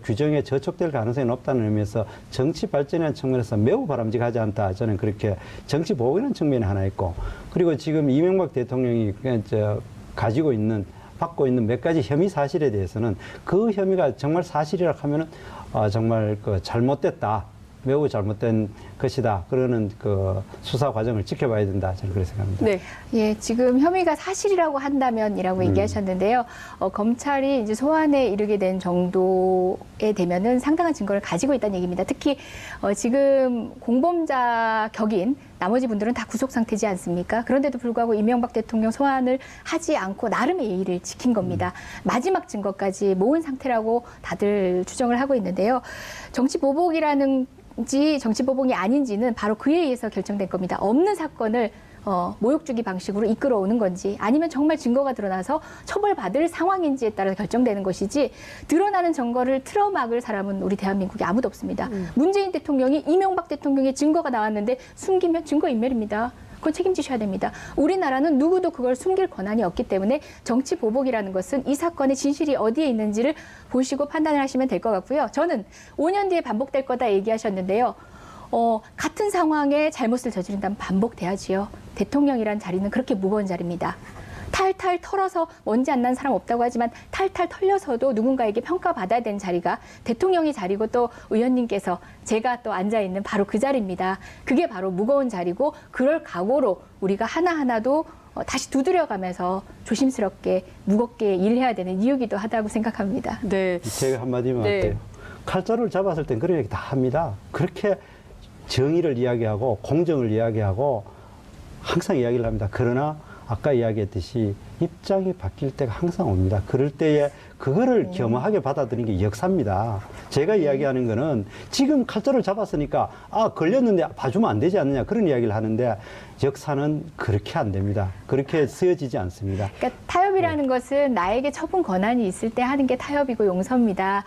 규정에 저촉될 가능성이 높다는 의미에서 정치 발전이라는 측면에서 매우 바람직하지 않다. 저는 그렇게 정치 보복이라는 측면이 하나 있고 그리고 지금 이명박 대통령이 받고 있는 몇 가지 혐의 사실에 대해서는 그 혐의가 정말 사실이라 하면은 정말 잘못됐다. 매우 잘못된 것이다. 그러는 그 수사 과정을 지켜봐야 된다. 저는 그렇게 생각합니다. 네. 예, 지금 혐의가 사실이라고 한다면이라고 얘기하셨는데요. 검찰이 이제 소환에 이르게 된 정도에 되면은 상당한 증거를 가지고 있다는 얘기입니다. 특히 지금 공범자 격인 나머지 분들은 다 구속 상태지 않습니까? 그런데도 불구하고 이명박 대통령 소환을 하지 않고 나름의 예의를 지킨 겁니다. 마지막 증거까지 모은 상태라고 다들 추정을 하고 있는데요. 정치 보복이라는 정치 보복이 아닌지는 바로 그에 의해서 결정된 겁니다. 없는 사건을 모욕 주기 방식으로 이끌어오는 건지 아니면 정말 증거가 드러나서 처벌받을 상황인지에 따라 결정되는 것이지 드러나는 증거를 틀어막을 사람은 우리 대한민국에 아무도 없습니다. 문재인 대통령이 이명박 대통령의 증거가 나왔는데 숨기면 증거인멸입니다. 그건 책임지셔야 됩니다. 우리나라는 누구도 그걸 숨길 권한이 없기 때문에 정치 보복이라는 것은 이 사건의 진실이 어디에 있는지를 보시고 판단을 하시면 될 것 같고요. 저는 5년 뒤에 반복될 거다 얘기하셨는데요. 같은 상황에 잘못을 저지른다면 반복돼야지요. 대통령이란 자리는 그렇게 무거운 자리입니다. 탈탈 털어서 먼지 안 난 사람 없다고 하지만 탈탈 털려서도 누군가에게 평가받아야 되는 자리가 대통령의 자리고 또 의원님께서 제가 또 앉아있는 바로 그 자리입니다. 그게 바로 무거운 자리고 그럴 각오로 우리가 하나하나도 다시 두드려가면서 조심스럽게 무겁게 일해야 되는 이유기도 하다고 생각합니다. 네. 제가 한마디만 네. 할게요. 칼자루를 잡았을 땐 그런 얘기 다 합니다. 그렇게 정의를 이야기하고 공정을 이야기하고 항상 이야기를 합니다. 그러나 아까 이야기했듯이 입장이 바뀔 때가 항상 옵니다. 그럴 때에 그거를 겸허하게 받아들이는 게 역사입니다. 제가 이야기하는 거는 지금 칼자루를 잡았으니까 걸렸는데 봐주면 안 되지 않느냐 그런 이야기를 하는데 역사는 그렇게 안 됩니다. 그렇게 쓰여지지 않습니다. 그러니까 타협이라는 것은 나에게 처분 권한이 있을 때 하는 게 타협이고 용서입니다.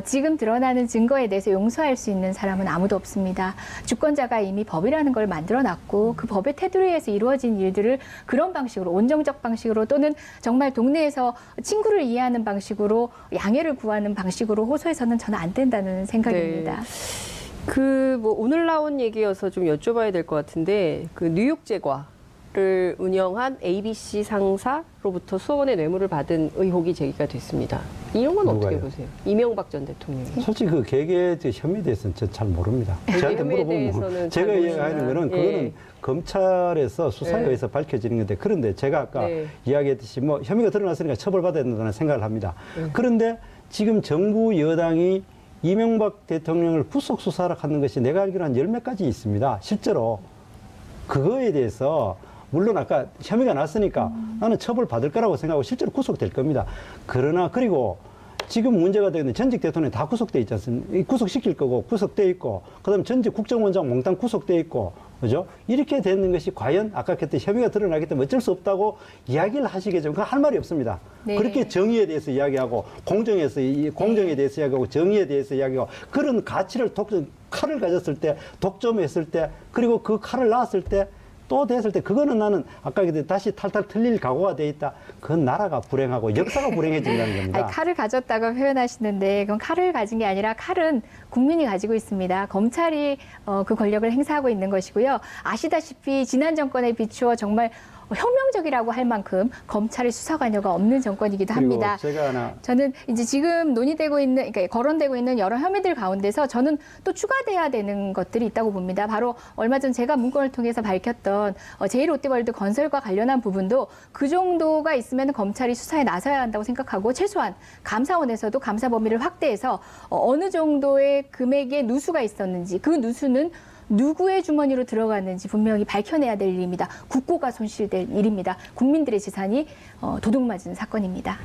지금 드러나는 증거에 대해서 용서할 수 있는 사람은 아무도 없습니다. 주권자가 이미 법이라는 걸 만들어놨고 그 법의 테두리에서 이루어진 일들을 그런 방식으로 온정적 방식으로 또는 정말 동네에서 친구를 이해하는 방식으로 양해를 구하는 방식으로 호소해서는 저는 안 된다는 생각입니다. 뭐 오늘 나온 얘기여서 좀 여쭤봐야 될 것 같은데 그 뉴욕 제과를 운영한 ABC 상사로부터 수억 원의 뇌물을 받은 의혹이 제기가 됐습니다. 이런 건 어떻게 누가요? 보세요? 이명박 전 대통령이. 솔직히 그 개개 혐의에 대해서는 저 잘 모릅니다. 저한테 혐의에 물어보면 대해서는 제가 잘 이야기하는 거는 모르시나? 그거는 예. 검찰에서 수사에 예. 의해서 밝혀지는 건데 그런데 제가 아까 네. 이야기했듯이 뭐 혐의가 드러났으니까 처벌받아야 된다는 생각을 합니다. 예. 그런데 지금 정부 여당이 이명박 대통령을 구속 수사를 하는 것이 내가 알기로 한 10몇 가지 있습니다. 실제로 그거에 대해서 물론 아까 혐의가 났으니까 나는 처벌받을 거라고 생각하고 실제로 구속될 겁니다. 그러나 그리고 지금 문제가 되는 전직 대통령이 다 구속돼 있지 않습니까? 구속시킬 거고 구속돼 있고 그다음에 전직 국정원장 몽땅 구속돼 있고 그죠? 이렇게 되는 것이 과연 아까 그때 혐의가 드러나기 때문에 어쩔 수 없다고 이야기를 하시겠지만 그건 할 말이 없습니다. 네. 그렇게 정의에 대해서 이야기하고 공정에 대해서 이야기하고 정의에 대해서 이야기하고 그런 가치를 칼을 가졌을 때 독점했을 때 그리고 그 칼을 놨을 때 또 됐을 때 그거는 나는 아까 그때 다시 탈탈 틀릴 각오가 돼 있다. 그건 나라가 불행하고 역사가 불행해진다는 겁니다. 아니, 칼을 가졌다고 표현하시는데 그건 칼을 가진 게 아니라 칼은 국민이 가지고 있습니다. 검찰이 그 권력을 행사하고 있는 것이고요. 아시다시피 지난 정권에 비추어 정말 혁명적이라고 할 만큼 검찰의 수사 관여가 없는 정권이기도 그리고 합니다. 제가 하나 저는 이제 지금 논의되고 있는, 그러니까 거론되고 있는 여러 혐의들 가운데서 저는 또 추가돼야 되는 것들이 있다고 봅니다. 바로 얼마 전 제가 문건을 통해서 밝혔던 제1롯데월드 건설과 관련한 부분도 그 정도가 있으면 검찰이 수사에 나서야 한다고 생각하고 최소한 감사원에서도 감사 범위를 확대해서 어느 정도의 금액의 누수가 있었는지 그 누수는 누구의 주머니로 들어갔는지 분명히 밝혀내야 될 일입니다. 국고가 손실될 일입니다. 국민들의 재산이 도둑맞은 사건입니다.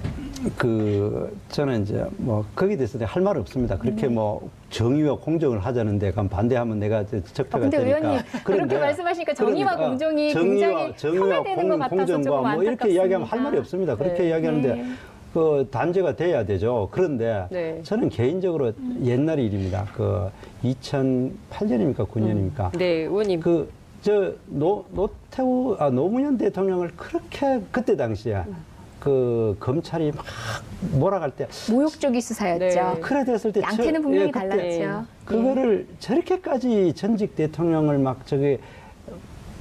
저는 이제 뭐 거기에 대해서 할 말 없습니다. 그렇게 뭐 정의와 공정을 하자는데 그럼 반대하면 내가 적폐가 근데 되니까. 의원님 그렇게 말씀하시니까 정의와 공정이 굉장히 폄훼되는 것 같아서 조금 공정과 뭐 안타깝습니다. 이렇게 이야기하면 할 말이 없습니다. 그렇게 네. 이야기하는데 네. 그 단죄가 돼야 되죠. 그런데 네. 저는 개인적으로 옛날 일입니다. 2008년입니까 9년입니까? 네, 의원님. 노무현 대통령을 그렇게 그때 당시에 그 검찰이 막 몰아갈 때 모욕적인 수사였죠. 네. 그래 됐을 때 양태는 분명히 그때 달랐죠. 그거를 저렇게까지 전직 대통령을 막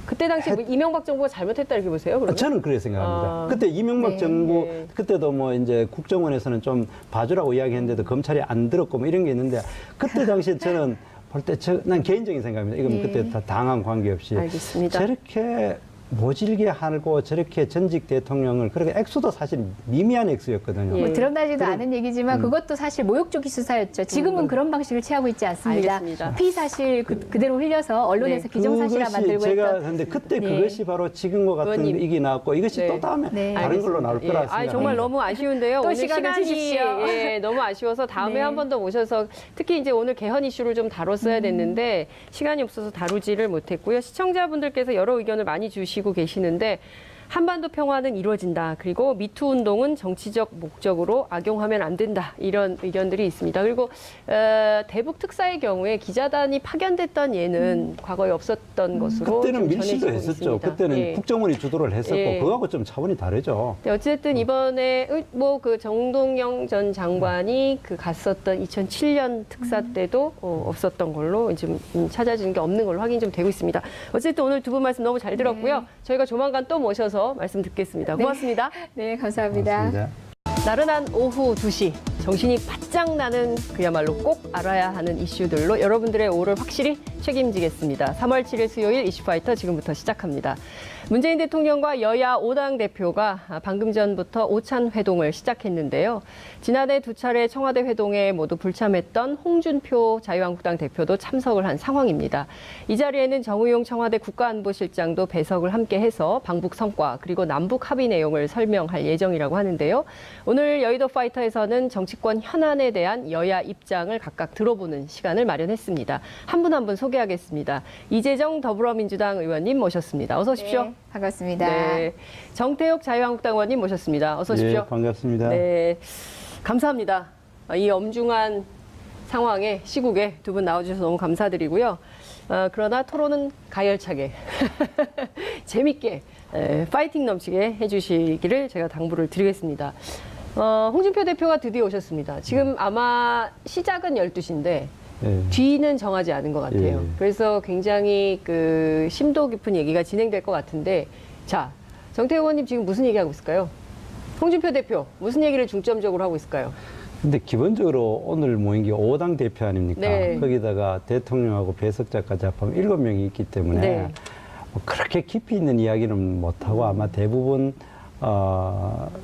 그때 당시 뭐 이명박 정부가 잘못했다 이렇게 보세요? 그러면? 저는 그렇게 생각합니다. 아. 그때 이명박 네. 정부 네. 그때도 뭐 이제 국정원에서는 좀 봐주라고 이야기했는데도 검찰이 안 들었고 뭐 이런 게 있는데 그때 당시에 저는 볼 때 난 개인적인 생각입니다. 이건 네. 그때 다 당한 관계없이 알겠습니다. 저렇게 모질게 하고 저렇게 전직 대통령을 그렇게 액수도 사실 미미한 액수였거든요. 예. 뭐 드러나지도 않은 얘기지만 그것도 사실 모욕적인 수사였죠. 지금은 그런 방식을 취하고 있지 않습니다. 알겠습니다. 피사실 그대로 흘려서 언론에서 네. 기정사실화 만들고 제가 했던. 근데 그때 네. 그것이 바로 지금과 같은 의원님. 이게 나왔고 이것이 네. 또 다음에 네. 다른 걸로 나올 거라 생각합니다. 정말 너무 아쉬운데요. 또 오늘 시간을 시간이 주십시오. 너무 아쉬워서 다음에 네. 한 번 더 모셔서 특히 이제 오늘 개헌 이슈를 좀 다뤘어야 됐는데 시간이 없어서 다루지를 못했고요. 시청자분들께서 여러 의견을 많이 주시고 계시는데 한반도 평화는 이루어진다. 그리고 미투 운동은 정치적 목적으로 악용하면 안 된다. 이런 의견들이 있습니다. 그리고 대북 특사의 경우에 기자단이 파견됐던 예는 과거에 없었던 것으로 그때는 좀 밀실로 전해지고 했었죠. 있습니다. 그때는 예. 국정원이 주도를 했었고 예. 그거하고 좀 차원이 다르죠. 네, 어쨌든 이번에 뭐 그 정동영 전 장관이 그 갔었던 2007년 특사 때도 없었던 걸로 지금 찾아지는 게 없는 걸로 확인이 좀 되고 있습니다. 어쨌든 오늘 두 분 말씀 너무 잘 들었고요. 저희가 조만간 또 모셔서 말씀 듣겠습니다. 고맙습니다. 네, 감사합니다. 고맙습니다. 나른한 오후 2시 정신이 바짝 나는 그야말로 꼭 알아야 하는 이슈들로 여러분들의 오후를 확실히 책임지겠습니다. 3월 7일 수요일 이슈파이터 지금부터 시작합니다. 문재인 대통령과 여야 5당 대표가 방금 전부터 오찬 회동을 시작했는데요. 지난해 두 차례 청와대 회동에 모두 불참했던 홍준표 자유한국당 대표도 참석을 한 상황입니다. 이 자리에는 정의용 청와대 국가안보실장도 배석을 함께해서 방북 성과 그리고 남북 합의 내용을 설명할 예정이라고 하는데요. 오늘 여의도 파이터에서는 정치권 현안에 대한 여야 입장을 각각 들어보는 시간을 마련했습니다. 한 분 한 분 소개하겠습니다. 이재정 더불어민주당 의원님 모셨습니다. 어서 오십시오. 네, 반갑습니다. 네, 정태욱 자유한국당 의원님 모셨습니다. 어서 오십시오. 예, 반갑습니다. 네, 감사합니다. 이 엄중한 상황에 시국에 두 분 나와주셔서 너무 감사드리고요. 그러나 토론은 가열차게 재밌게 파이팅 넘치게 해주시기를 제가 당부를 드리겠습니다. 홍준표 대표가 드디어 오셨습니다. 지금 아마 시작은 12시인데 예. 뒤는 정하지 않은 것 같아요. 예. 그래서 굉장히 그 심도 깊은 얘기가 진행될 것 같은데, 자, 정태욱 의원님 지금 무슨 얘기하고 있을까요? 홍준표 대표 무슨 얘기를 중점적으로 하고 있을까요? 근데 기본적으로 오늘 모인 게 5당 대표 아닙니까? 네. 거기다가 대통령하고 배석자까지 합하면 7명이 있기 때문에 네. 뭐 그렇게 깊이 있는 이야기는 못하고 아마 대부분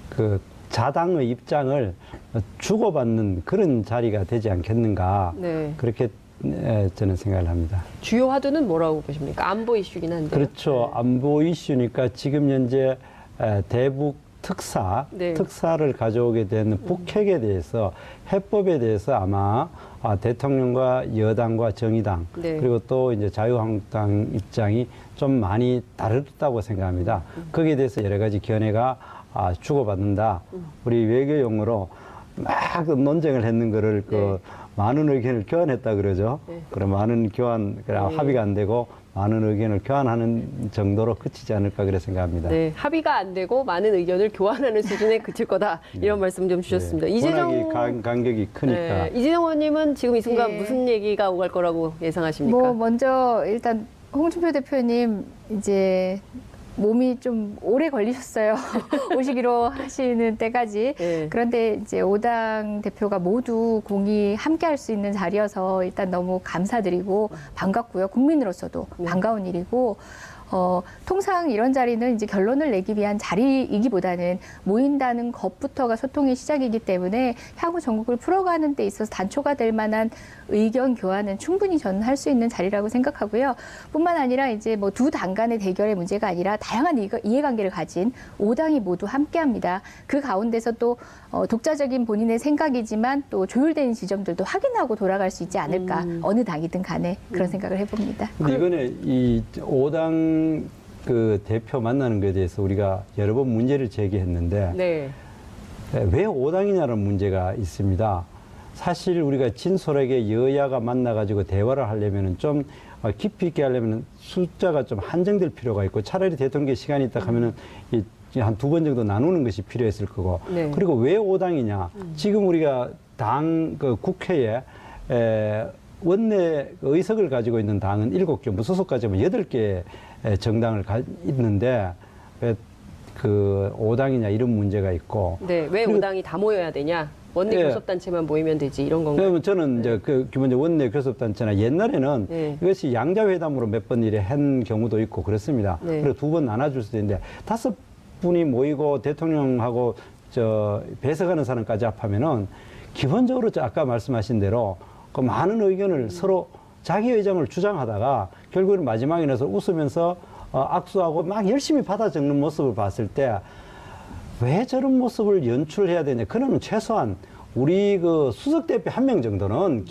그 자당의 입장을 주고받는 그런 자리가 되지 않겠는가. 네. 그렇게 저는 생각을 합니다. 주요 화두는 뭐라고 보십니까? 안보 이슈긴 한데. 그렇죠. 안보 이슈니까 지금 현재 대북 네. 특사를 가져오게 된 북핵에 대해서 해법에 대해서 아마 대통령과 여당과 정의당 네. 그리고 또 이제 자유한국당 입장이 좀 많이 다르다고 생각합니다. 거기에 대해서 여러 가지 견해가 주고받는다. 우리 외교 용어로 막 논쟁을 했는 거를 그 많은 의견을 교환했다 그러죠. 네. 그럼 많은 교환 합의가 안 되고 많은 의견을 교환하는 정도로 그치지 않을까 그래 생각합니다. 네, 합의가 안 되고 많은 의견을 교환하는 수준에 그칠 거다. 이런 말씀 좀 주셨습니다. 이재정 간격이 크니까. 네, 이재정 의원님은 지금 이 순간 예. 무슨 얘기가 오갈 거라고 예상하십니까? 뭐 먼저 일단 홍준표 대표님 이제 몸이 좀 오래 걸리셨어요. 오시기로 하시는 때까지. 네. 그런데 이제 5당 대표가 모두 공이 함께 할 수 있는 자리여서 일단 너무 감사드리고 반갑고요. 국민으로서도 네. 반가운 일이고, 통상 이런 자리는 이제 결론을 내기 위한 자리이기보다는 모인다는 것부터가 소통의 시작이기 때문에 향후 전국을 풀어가는 데 있어서 단초가 될 만한 의견 교환은 충분히 저는 할 수 있는 자리라고 생각하고요. 뿐만 아니라 이제 뭐 두 당 간의 대결의 문제가 아니라 다양한 이해관계를 가진 5당이 모두 함께합니다. 그 가운데서 또 독자적인 본인의 생각이지만 또 조율된 지점들도 확인하고 돌아갈 수 있지 않을까. 어느 당이든 간에 그런 생각을 해봅니다. 근데 이번에 이 5당 그 대표 만나는 것에 대해서 우리가 여러 번 문제를 제기했는데 네. 왜 5당이냐는 문제가 있습니다. 사실 우리가 진솔하게 여야가 만나가지고 대화를 하려면 좀 깊이 있게 하려면 숫자가 좀 한정될 필요가 있고 차라리 대통령 시간이 있다 하면은 한 2번 정도 나누는 것이 필요했을 거고. 네. 그리고 왜 5당이냐? 지금 우리가 그 국회에 원내 의석을 가지고 있는 당은 7개, 무소속까지 하면 8개 정당을 있는데 왜 그 5당이냐 이런 문제가 있고. 네, 왜 그리고- 5당이 다 모여야 되냐? 원내 예. 교섭단체만 모이면 되지 이런 건가요? 그러면 저는 이제 그 기본적으로 원내 교섭단체나 옛날에는 네. 이것이 양자회담으로 몇 번 일에 한 경우도 있고 그렇습니다. 네. 그리고 2번 나눠줄 수도 있는데 5분이 모이고 대통령하고 배석하는 사람까지 합하면은 기본적으로 아까 말씀하신 대로 그 많은 의견을 서로 자기 의장을 주장하다가 결국은 마지막에 나서 웃으면서 악수하고 막 열심히 받아 적는 모습을 봤을 때 왜 저런 모습을 연출해야 되냐. 그러면 최소한 우리 그 수석 대표 1명 정도는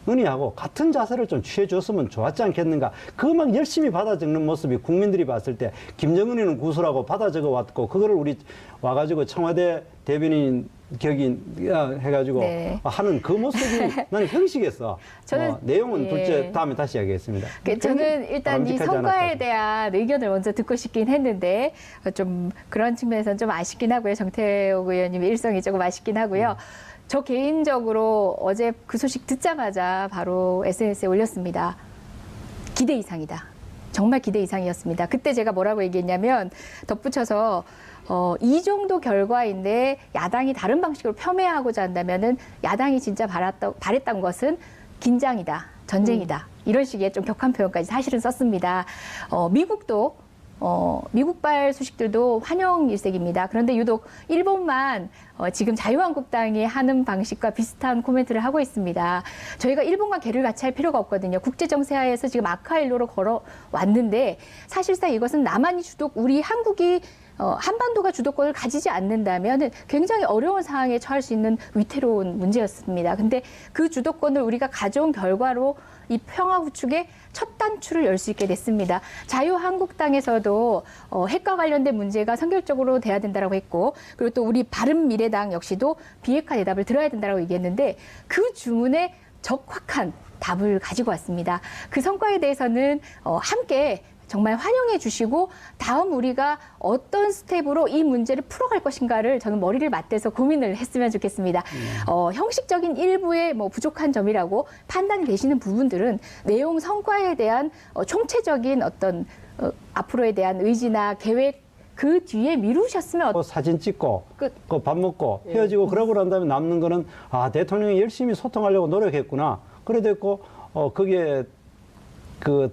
은희하고 같은 자세를 좀 취해줬으면 좋았지 않겠는가. 그거 막 열심히 받아 적는 모습이 국민들이 봤을 때 김정은이는 구수라고 받아 적어 왔고 그거를 우리 와가지고 청와대 대변인 격인 해가지고 네. 하는 그 모습이 나는 형식했어. 저는, 내용은 예. 둘째 다음에 다시 이야기하겠습니다. 저는 일단 이 바람직하지 성과에 않았다고. 대한 의견을 먼저 듣고 싶긴 했는데 좀 그런 측면에서는 좀 아쉽긴 하고요. 정태욱 의원님의 일성이 조금 아쉽긴 하고요. 저 개인적으로 어제 그 소식 듣자마자 바로 SNS에 올렸습니다. 기대 이상이다. 정말 기대 이상이었습니다. 그때 제가 뭐라고 얘기했냐면 덧붙여서 이 정도 결과인데 야당이 다른 방식으로 폄훼하고자 한다면은 야당이 진짜 바랬던 것은 긴장이다, 전쟁이다. 이런 식의 좀 격한 표현까지 사실은 썼습니다. 미국도 미국발 소식들도 환영 일색입니다. 그런데 유독 일본만 지금 자유한국당이 하는 방식과 비슷한 코멘트를 하고 있습니다. 저희가 일본과 개를 같이 할 필요가 없거든요. 국제정세하에서 지금 아카일로로 걸어왔는데 사실상 이것은 남한이 주독, 우리 한국이 한반도가 주도권을 가지지 않는다면 굉장히 어려운 상황에 처할 수 있는 위태로운 문제였습니다. 근데 그 주도권을 우리가 가져온 결과로 이 평화 구축의 첫 단추를 열 수 있게 됐습니다. 자유한국당에서도 핵과 관련된 문제가 선결적으로 돼야 된다고 했고, 그리고 또 우리 바른미래당 역시도 비핵화 대답을 들어야 된다고 얘기했는데 그 주문에 적확한 답을 가지고 왔습니다. 그 성과에 대해서는 함께 정말 환영해 주시고 다음 우리가 어떤 스텝으로 이 문제를 풀어갈 것인가를 저는 머리를 맞대서 고민을 했으면 좋겠습니다. 형식적인 일부의 뭐 부족한 점이라고 판단이 되시는 부분들은 내용 성과에 대한 총체적인 어떤 앞으로에 대한 의지나 계획 그 뒤에 미루셨으면 사진 찍고 끝. 밥 먹고 헤어지고 그러고 난 다음에 남는 거는 대통령이 열심히 소통하려고 노력했구나. 그래 됐고 거기에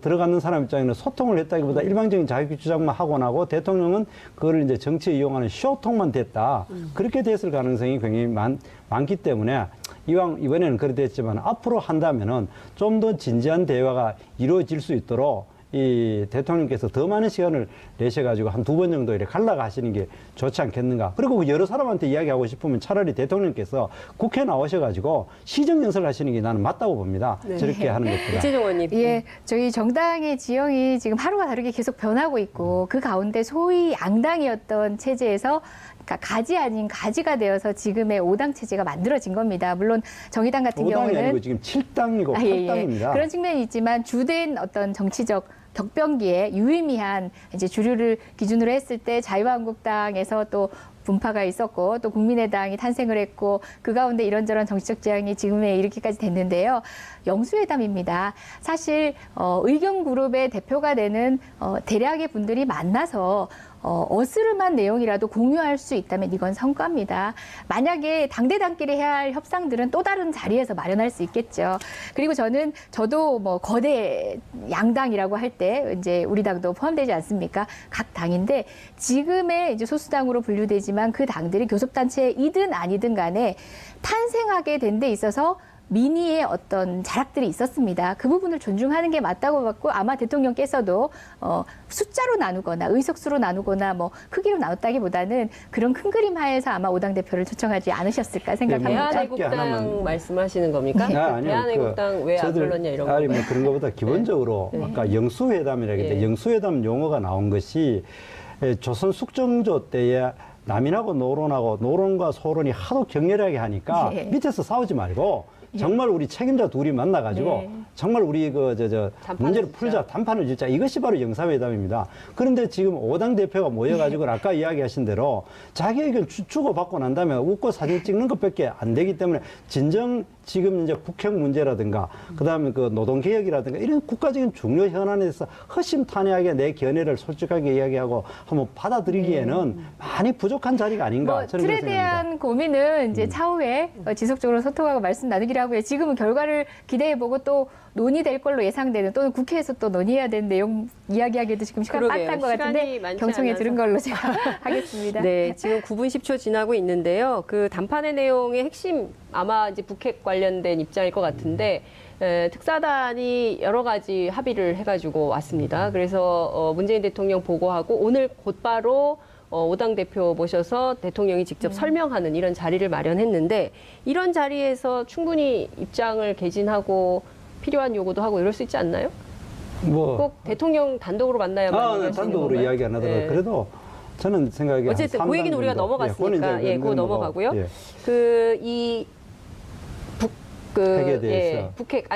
들어가는 사람 입장에는 소통을 했다기보다 일방적인 자기 주장만 하고 나고 대통령은 그걸 이제 정치에 이용하는 쇼통만 됐다. 그렇게 됐을 가능성이 굉장히 많기 때문에 이번에는 그렇게 됐지만 앞으로 한다면은 좀 더 진지한 대화가 이루어질 수 있도록 이 대통령께서 더 많은 시간을 내셔가지고 한 2번 정도 이렇게 갈라가시는 게 좋지 않겠는가. 그리고 여러 사람한테 이야기하고 싶으면 차라리 대통령께서 국회 나오셔가지고 시정연설 하시는 게 나는 맞다고 봅니다. 네. 저렇게 하는 것보다. 이재정 의원님. 예, 저희 정당의 지형이 지금 하루가 다르게 계속 변하고 있고 그 가운데 소위 양당이었던 체제에서 그러니까 가지 아닌 가지가 되어서 지금의 5당 체제가 만들어진 겁니다. 물론 정의당 같은 5당이 경우는 아니고 지금 7당이고 예. 8당입니다. 그런 측면이 있지만 주된 어떤 정치적 격변기에 유의미한 이제 주류를 기준으로 했을 때 자유한국당에서 또 분파가 있었고 또 국민의당이 탄생을 했고 그 가운데 이런저런 정치적 지향이 지금에 이렇게까지 됐는데요. 영수회담입니다. 사실 의견 그룹의 대표가 되는 대략의 분들이 만나서 어스름한 내용이라도 공유할 수 있다면 이건 성과입니다. 만약에 당대당끼리 해야 할 협상들은 또 다른 자리에서 마련할 수 있겠죠. 그리고 저도 뭐 거대 양당이라고 할 때 이제 우리 당도 포함되지 않습니까? 각 당인데 지금의 이제 소수당으로 분류되지만 그 당들이 교섭단체이든 아니든 간에 탄생하게 된 데 있어서 민의의 어떤 자락들이 있었습니다. 그 부분을 존중하는 게 맞다고 봤고 아마 대통령께서도 숫자로 나누거나 의석수로 나누거나 뭐 크기로 나눴다기보다는 그런 큰 그림 하에서 아마 5당 대표를 초청하지 않으셨을까 생각합니다. 대한애국당 말씀하시는 겁니까? 아니요. 대한애국당 왜 안 불렀냐 이런 거. 아니 뭐 그런 것보다 기본적으로 아까 영수회담이라고 했는데 영수회담 용어가 나온 것이 조선 숙정조 때에 남인하고 노론과 소론이 하도 격렬하게 하니까 밑에서 싸우지 말고 정말 우리 책임자 둘이 만나가지고 정말 우리 문제를 풀자, 단판을 짓자. 이것이 바로 영사회담입니다. 그런데 지금 5당 대표가 모여가지고 아까 이야기하신 대로 자기 의견 주고받고 난 다음에 웃고 사진 찍는 것밖에 안 되기 때문에 진정 지금 이제 북핵 문제라든가 그다음에 노동개혁이라든가 이런 국가적인 중요 현안에 대해서 허심탄회하게 내 견해를 솔직하게 이야기하고 한번 받아들이기에는 많이 부족한 자리가 아닌가 저는 틀에 그렇게 생각합니다. 대한 고민은 이제 차후에 지속적으로 소통하고 말씀 나누기로 하고요. 지금은 결과를 기대해보고 또 논의될 걸로 예상되는 또는 국회에서 또 논의해야 되는 내용 이야기하기도 지금 시간 빠듯한 것 같은데 경청해 들은 걸로 제가 하겠습니다. 네, 지금 9분 10초 지나고 있는데요. 그 담판의 내용의 핵심 아마 이제 북핵 관련된 입장일 것 같은데 특사단이 여러 가지 합의를 해가지고 왔습니다. 그래서 문재인 대통령 보고하고 오늘 곧바로 오당 대표 모셔서 대통령이 직접 설명하는 이런 자리를 마련했는데 이런 자리에서 충분히 입장을 개진하고 필요한 요구도 하고 이럴 수 있지 않나요? 뭐 꼭 대통령 단독으로 만나야만 얘기할 수 있는 단독으로 건가요? 이야기 안 하더라도 네. 그래도 저는 생각에 어쨌든 그 얘기는 우리가 넘어갔으니까 그거 넘어가고요. 예. 핵에 대해서.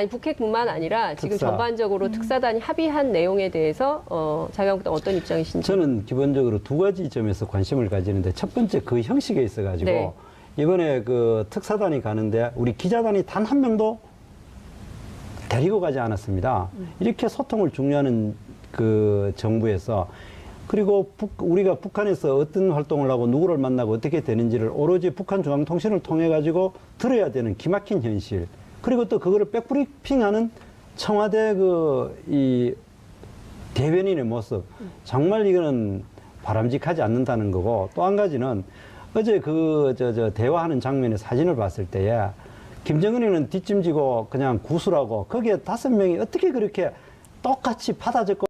북핵뿐만 아니라 지금 특사. 전반적으로 특사단이 합의한 내용에 대해서 자유한국당 어떤 입장이신지. 저는 기본적으로 두 가지 점에서 관심을 가지는데 첫 번째 그 형식에 있어가지고 네. 이번에 그 특사단이 가는데 우리 기자단이 단 한 명도 데리고 가지 않았습니다. 이렇게 소통을 중요하는 그 정부에서 그리고 우리가 북한에서 어떤 활동을 하고 누구를 만나고 어떻게 되는지를 오로지 북한중앙통신을 통해 가지고 들어야 되는 기막힌 현실. 그리고 또 그거를 백브리핑하는 청와대 이 대변인의 모습. 정말 이거는 바람직하지 않는다는 거고 또 한 가지는 어제 대화하는 장면의 사진을 봤을 때에 김정은이는 뒷짐지고 그냥 구수라고 거기에 5명이 어떻게 그렇게 똑같이 받아 적고